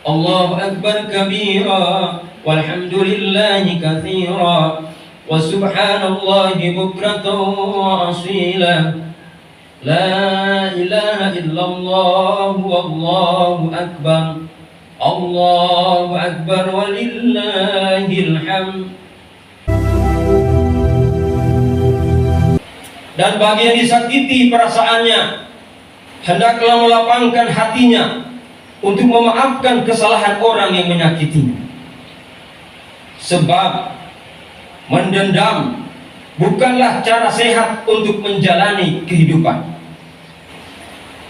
الله أكبر كبيرا والحمد لله كثيرا وسبحان الله بكرة وأصيلا لا إله إلا الله والله أكبر الله أكبر ولله الحمد. Dan bagi yang disakiti perasaannya, hendaklah melapangkan hatinya untuk memaafkan kesalahan orang yang menyakitinya. Sebab mendendam bukanlah cara sehat untuk menjalani kehidupan.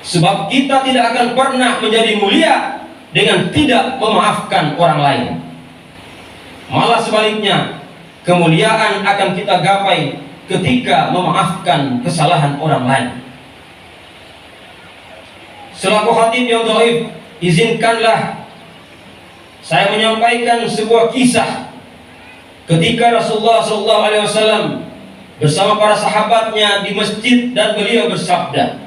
Sebab kita tidak akan pernah menjadi mulia dengan tidak memaafkan orang lain. Malah sebaliknya, kemuliaan akan kita gapai ketika memaafkan kesalahan orang lain. Selaku khatib yang dhaif, izinkanlah saya menyampaikan sebuah kisah ketika Rasulullah SAW bersama para sahabatnya di masjid dan beliau bersabda,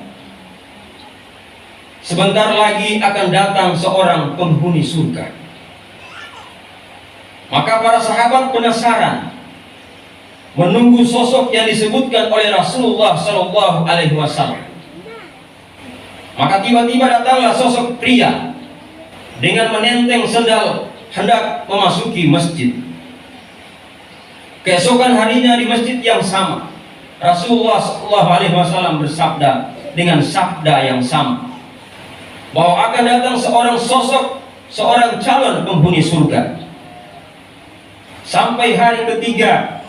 sebentar lagi akan datang seorang penghuni surga. Maka para sahabat penasaran menunggu sosok yang disebutkan oleh Rasulullah SAW. Maka tiba-tiba datanglah sosok pria dengan menenteng sendal hendak memasuki masjid. Keesokan harinya di masjid yang sama, Rasulullah SAW bersabda dengan sabda yang sama, bahwa akan datang seorang sosok, seorang calon penghuni surga. Sampai hari ketiga,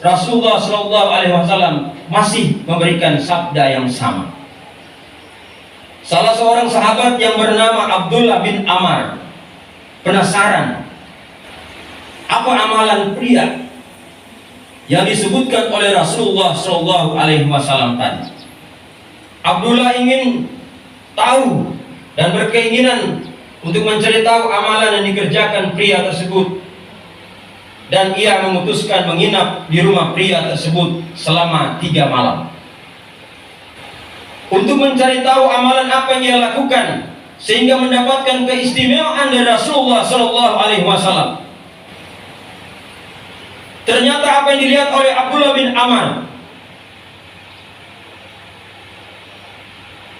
Rasulullah SAW masih memberikan sabda yang sama. Salah seorang sahabat yang bernama Abdullah bin Amr penasaran, apa amalan pria yang disebutkan oleh Rasulullah SAW tadi. Abdullah ingin tahu dan berkeinginan untuk mencari tahu amalan yang dikerjakan pria tersebut, dan ia memutuskan menginap di rumah pria tersebut selama 3 malam untuk mencari tahu amalan apa yang ia lakukan sehingga mendapatkan keistimewaan dari Rasulullah SAW. Ternyata apa yang dilihat oleh Abdullah bin Amr,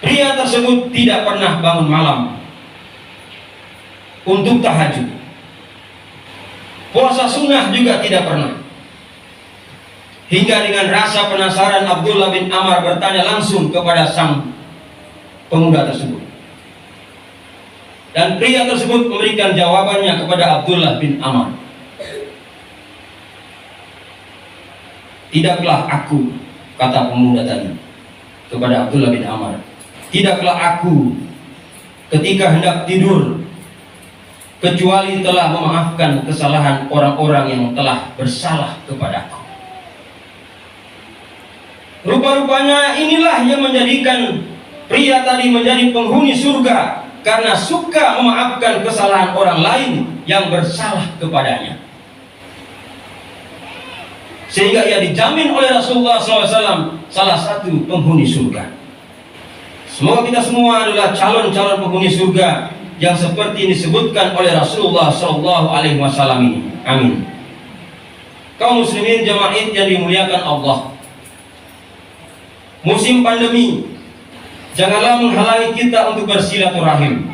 pria tersebut tidak pernah bangun malam untuk tahajud. Puasa sunnah juga tidak pernah. Hingga dengan rasa penasaran, Abdullah bin Amr bertanya langsung kepada sang pemuda tersebut. Dan pria tersebut memberikan jawabannya kepada Abdullah bin Amr. Tidaklah aku, kata pemuda tadi kepada Abdullah bin Amr, tidaklah aku ketika hendak tidur kecuali telah memaafkan kesalahan orang-orang yang telah bersalah kepadaku. Rupa-rupanya inilah yang menjadikan pria tadi menjadi penghuni surga, karena suka memaafkan kesalahan orang lain yang bersalah kepadanya, sehingga ia dijamin oleh Rasulullah SAW salah satu penghuni surga. Semoga kita semua adalah calon-calon penghuni surga yang seperti disebutkan oleh Rasulullah SAW ini. Amin. Kaum muslimin jamaah yang dimuliakan Allah, musim pandemi janganlah menghalangi kita untuk bersilaturahim,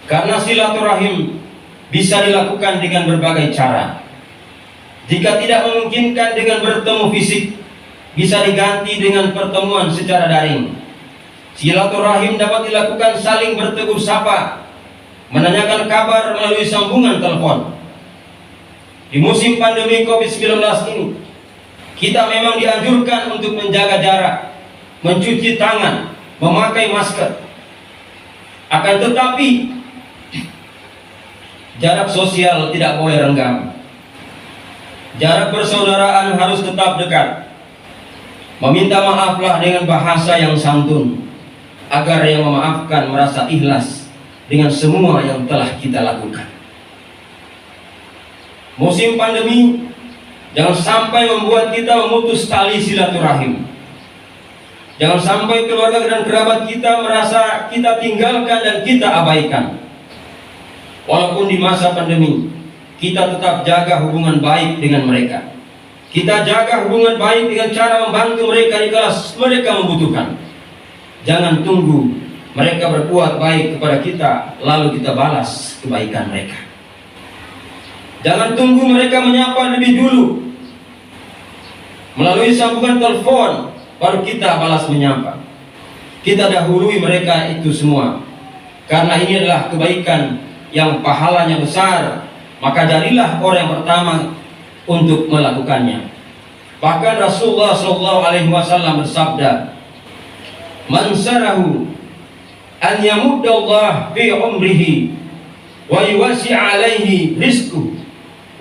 karena silaturahim bisa dilakukan dengan berbagai cara. Jika tidak memungkinkan dengan bertemu fisik, bisa diganti dengan pertemuan secara daring. Silaturahim dapat dilakukan saling bertegur sapa, menanyakan kabar melalui sambungan telepon. Di musim pandemi COVID-19 ini, kita memang dianjurkan untuk menjaga jarak, mencuci tangan, memakai masker. Akan tetapi, jarak sosial tidak boleh renggang. Jarak persaudaraan harus tetap dekat. Meminta maaflah dengan bahasa yang santun, agar yang memaafkan merasa ikhlas dengan semua yang telah kita lakukan. Musim pandemi jangan sampai membuat kita memutus tali silaturahim. Jangan sampai keluarga dan kerabat kita merasa kita tinggalkan dan kita abaikan. Walaupun di masa pandemi, kita tetap jaga hubungan baik dengan mereka. Kita jaga hubungan baik dengan cara membantu mereka jika mereka membutuhkan. Jangan tunggu mereka berbuat baik kepada kita lalu kita balas kebaikan mereka. Jangan tunggu mereka menyapa lebih dulu melalui sambungan telepon baru kita balas menyapa. Kita dahului mereka itu semua, karena ini adalah kebaikan yang pahalanya besar. Maka jadilah orang yang pertama untuk melakukannya. Bahkan Rasulullah SAW bersabda, "Man sarahu an yamuddallah fi umrihi wa yuwasi' alaihi rizquhu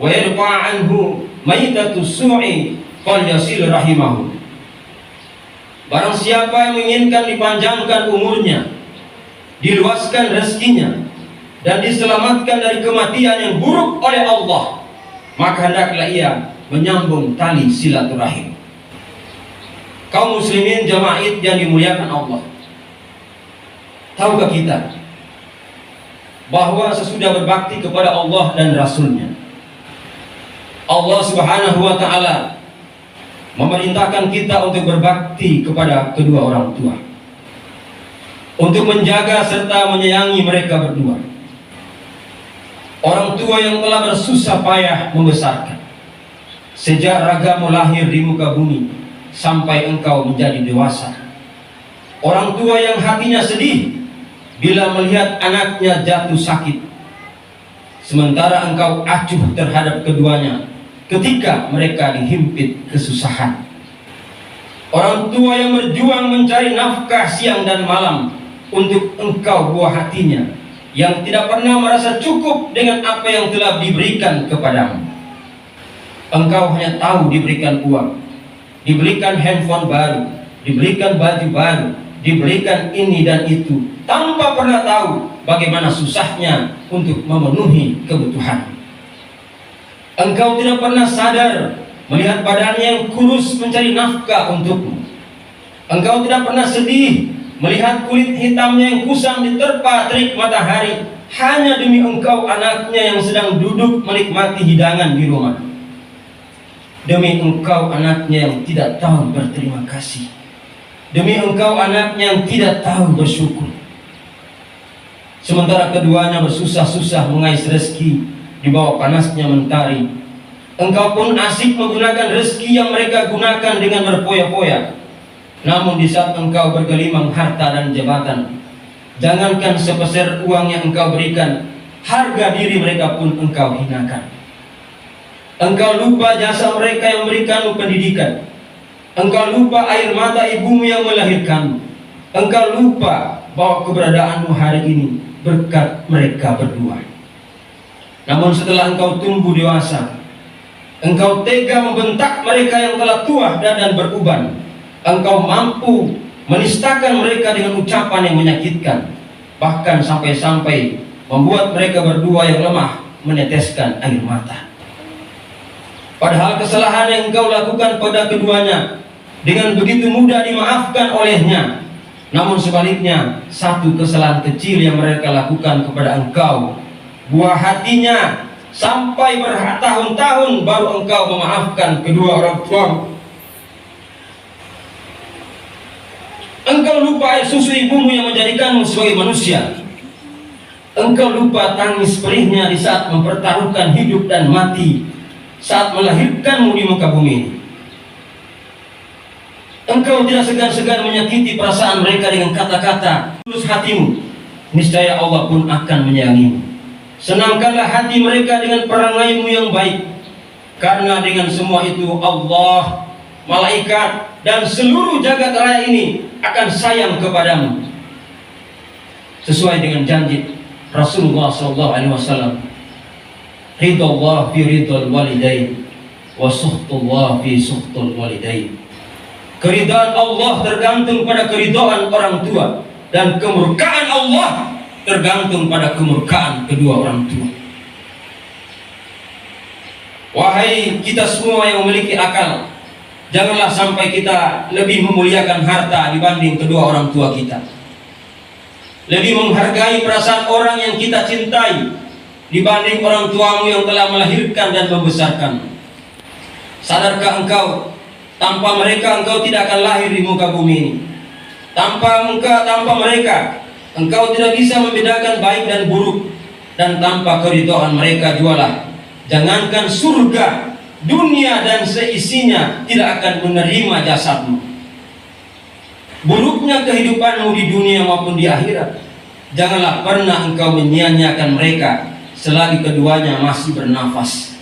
wa yarfa' anhu maitatu su'i falyasil rahimahu." Barang siapa yang menginginkan dipanjangkan umurnya, diluaskan rezekinya, dan diselamatkan dari kematian yang buruk oleh Allah, maka hendaklah ia menyambung tali silaturahim. Kaum muslimin jamaah Id yang dimuliakan Allah, tahukah kita bahwa sesudah berbakti kepada Allah dan Rasulnya, Allah Subhanahu wa ta'ala memerintahkan kita untuk berbakti kepada kedua orang tua, untuk menjaga serta menyayangi mereka berdua. Orang tua yang telah bersusah payah membesarkan sejak ragamu lahir di muka bumi sampai engkau menjadi dewasa. Orang tua yang hatinya sedih bila melihat anaknya jatuh sakit, sementara engkau acuh terhadap keduanya ketika mereka dihimpit kesusahan. Orang tua yang berjuang mencari nafkah siang dan malam untuk engkau buah hatinya, yang tidak pernah merasa cukup dengan apa yang telah diberikan kepadamu. Engkau hanya tahu diberikan uang, diberikan handphone baru, diberikan baju baru, diberikan ini dan itu, tanpa pernah tahu bagaimana susahnya untuk memenuhi kebutuhan. Engkau tidak pernah sadar melihat badannya yang kurus mencari nafkah untukmu. Engkau tidak pernah sedih melihat kulit hitamnya yang kusam diterpa terik matahari hanya demi engkau anaknya yang sedang duduk menikmati hidangan di rumah. Demi engkau anaknya yang tidak tahu berterima kasih. Demi engkau anaknya yang tidak tahu bersyukur. Sementara keduanya bersusah-susah mengais rezeki di bawah panasnya mentari, engkau pun asik menggunakan rezeki yang mereka gunakan dengan berfoya-foya. Namun di saat engkau bergelimang harta dan jabatan, jangankan sepeser uang yang engkau berikan, harga diri mereka pun engkau hinakan. Engkau lupa jasa mereka yang memberikanmu pendidikan. Engkau lupa air mata ibumu yang melahirkanmu. Engkau lupa bahwa keberadaanmu hari ini berkat mereka berdua. Namun setelah engkau tumbuh dewasa, engkau tega membentak mereka yang telah tua dan beruban. Engkau mampu menistakan mereka dengan ucapan yang menyakitkan, bahkan sampai-sampai membuat mereka berdua yang lemah meneteskan air mata. Padahal kesalahan yang engkau lakukan pada keduanya dengan begitu mudah dimaafkan olehnya. Namun sebaliknya, satu kesalahan kecil yang mereka lakukan kepada engkau, buah hatinya sampai bertahun-tahun baru engkau memaafkan kedua orang tuamu. Engkau lupa air susu ibumu yang menjadikanmu sebagai manusia. Engkau lupa tangis perihnya di saat mempertaruhkan hidup dan mati, saat melahirkanmu di muka bumi ini. Engkau tidak segan-segan menyakiti perasaan mereka dengan kata-kata tulus hatimu. Niscaya Allah pun akan menyayangimu. Senangkanlah hati mereka dengan perangaimu yang baik, karena dengan semua itu Allah, malaikat, dan seluruh jagat raya ini akan sayang kepadamu. Sesuai dengan janji Rasulullah SAW, ridallah fi ridal walidain wa suhtullah fi suhtul walidain. Keridhaan Allah tergantung pada keridhaan orang tua, dan kemurkaan Allah tergantung pada kemurkaan kedua orang tua. Wahai kita semua yang memiliki akal, janganlah sampai kita lebih memuliakan harta dibanding kedua orang tua kita, lebih menghargai perasaan orang yang kita cintai dibanding orang tuamu yang telah melahirkan dan membesarkanmu. Sadarkah engkau, tanpa mereka engkau tidak akan lahir di muka bumi ini. Tanpa mereka engkau tidak bisa membedakan baik dan buruk. Dan tanpa keridhaan mereka jualah, jangankan surga, dunia dan seisinya tidak akan menerima jasadmu. Buruknya kehidupanmu di dunia maupun di akhirat, janganlah pernah engkau menyia-nyiakan mereka selagi keduanya masih bernafas.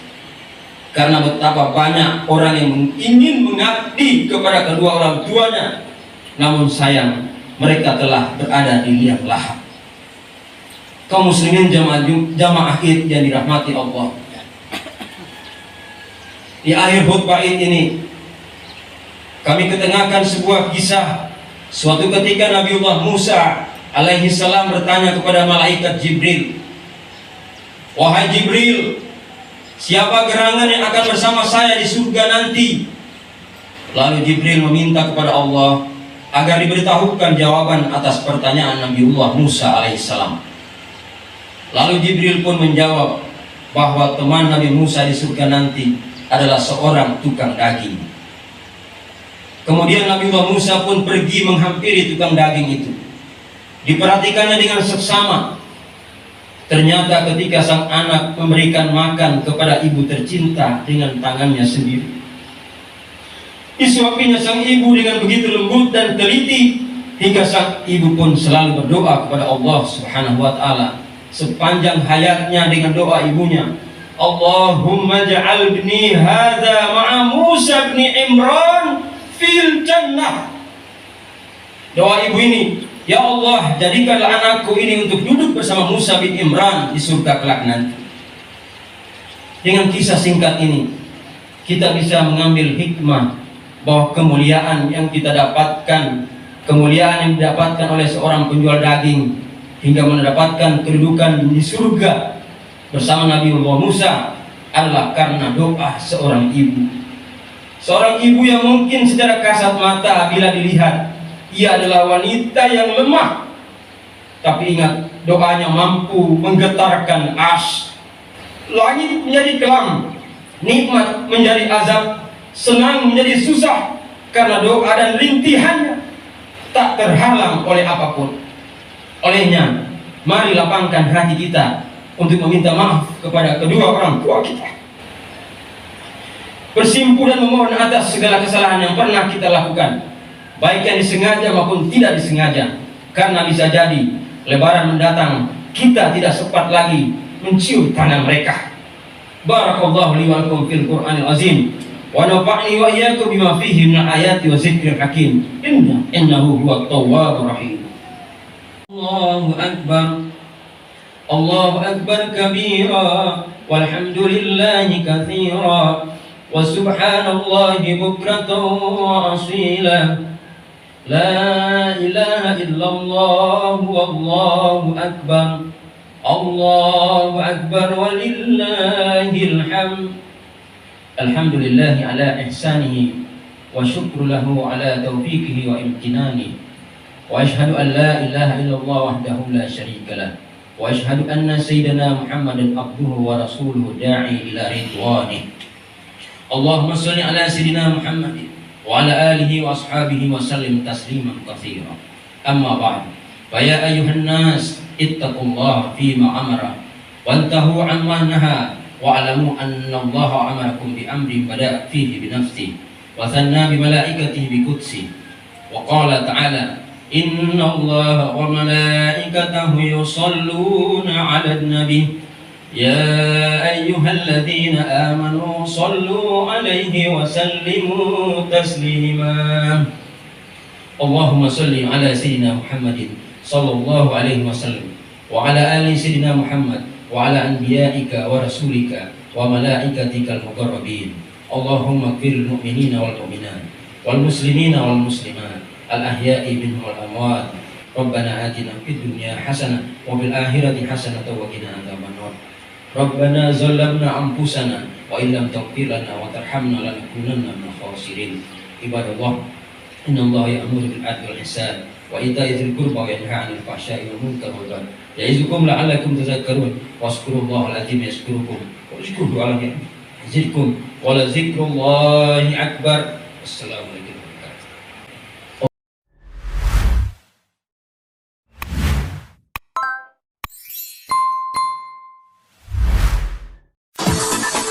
Karena betapa banyak orang yang ingin mengabdi kepada kedua orang tuanya, namun sayang mereka telah berada di liang lahat. Kaum muslimin jamaah Id yang dirahmati Allah, di akhir khutbah ini kami ketengahkan sebuah kisah. Suatu ketika Nabiullah Musa alaihi salam bertanya kepada malaikat Jibril, "Wahai Jibril, siapa gerangan yang akan bersama saya di surga nanti?" Lalu Jibril meminta kepada Allah agar diberitahukan jawaban atas pertanyaan Nabiullah Musa alaihissalam. Lalu Jibril pun menjawab bahwa teman Nabi Musa di surga nanti adalah seorang tukang daging. Kemudian Nabiullah Musa pun pergi menghampiri tukang daging itu. Diperhatikannya dengan seksama. Ternyata ketika sang anak memberikan makan kepada ibu tercinta dengan tangannya sendiri, disuapinya sang ibu dengan begitu lembut dan teliti, hingga sang ibu pun selalu berdoa kepada Allah Subhanahu wa Ta'ala sepanjang hayatnya dengan doa ibunya, "Allahumma ja'al ibni hadza ma'a Musa bin Imran fil jannah." Doa ibu ini, "Ya Allah, jadikanlah anakku ini untuk duduk bersama Musa bin Imran di surga kelak nanti." Dengan kisah singkat ini kita bisa mengambil hikmah bahwa kemuliaan yang kita dapatkan, kemuliaan yang didapatkan oleh seorang penjual daging hingga mendapatkan kedudukan di surga bersama Nabiullah Musa adalah karena doa seorang ibu. Seorang ibu yang mungkin secara kasat mata bila dilihat ia adalah wanita yang lemah, tapi ingat, doanya mampu menggetarkan ars. Langit menjadi kelam, nikmat menjadi azab, senang menjadi susah, karena doa dan rintihannya tak terhalang oleh apapun. Olehnya, mari lapangkan hati kita untuk meminta maaf kepada kedua orang tua kita. Bersimpu dan memohon atas segala kesalahan yang pernah kita lakukan, baik yang disengaja maupun tidak disengaja, karena bisa jadi lebaran mendatang kita tidak sempat lagi mencium tangan mereka. Barakallahu li wa lakum fil Qur'anil azim, wa nafa'ni wa iyyakum bima fihi min ayati wa zikril hakim, innahu huwat tawwabur rahim. Allahu akbar, Allahu akbar kabira, walhamdulillahi katsira, wa subhanallahi bukratan wa asila, la ilaha illallah wallahu akbar, Allahu akbar walillahil hamd. Alhamdulillahi ala ihsanihi wa syukru lahu ala taufiqihi wa imtinani. Wa ashhadu an la ilaha illallah wahdahu la syarika lah. Wa ashhadu anna sayyidina Muhammadan abduhu wa rasuluhu da'i ila ridwanih. Allahumma salli ala sayyidina Muhammadin wa ala alihi wa ashabihi wa sallim tasliman katsira. Amma ba'd. Fa ya ayyuhan nas ittaqullaha fima amara wantahu amma naha wa'lamu anna Allah amarakum bi amrin bada'a fihi bi nafsihi wa thanna bi malaikatihi bi qudsi wa qala ta'ala inna Allah wa malaikatahu yusalluna 'alan nabi ya ayyuhalladzina amanu sallu 'alaihi wa sallimu taslima. Allahumma salli 'ala sayyidina Muhammadin sallallahu alaihi wasallam wa 'ala ali sayyidina Muhammad wa 'ala anbiya'ika wa rasulika wa malaikatikal muqarrabin. Allahumma ighfir lil mu'minina wal mu'minat wal muslimina wal muslimat al ahya'i minhum wal amwat. Rabbana atina fid dunya hasanah wa fil akhirati hasanah wa qina adzabannar. Rabbana zalamna anfusana wa illam taghfir lana wa tarhamna lanakunanna minal khasirin. Ibadallah, innallaha ya'muru bil 'adli wal ihsan wa ita'i dzil qurba wa yanha 'anil fahsya'i wal munkari wal baghi ya'izukum la'allakum tadhakkarun wazkurullaha al-'azim yazkurukum washkuruhu 'ala ni'amihi yazidkum wa la dzikrullahi akbar. Assalamualaikum.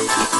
You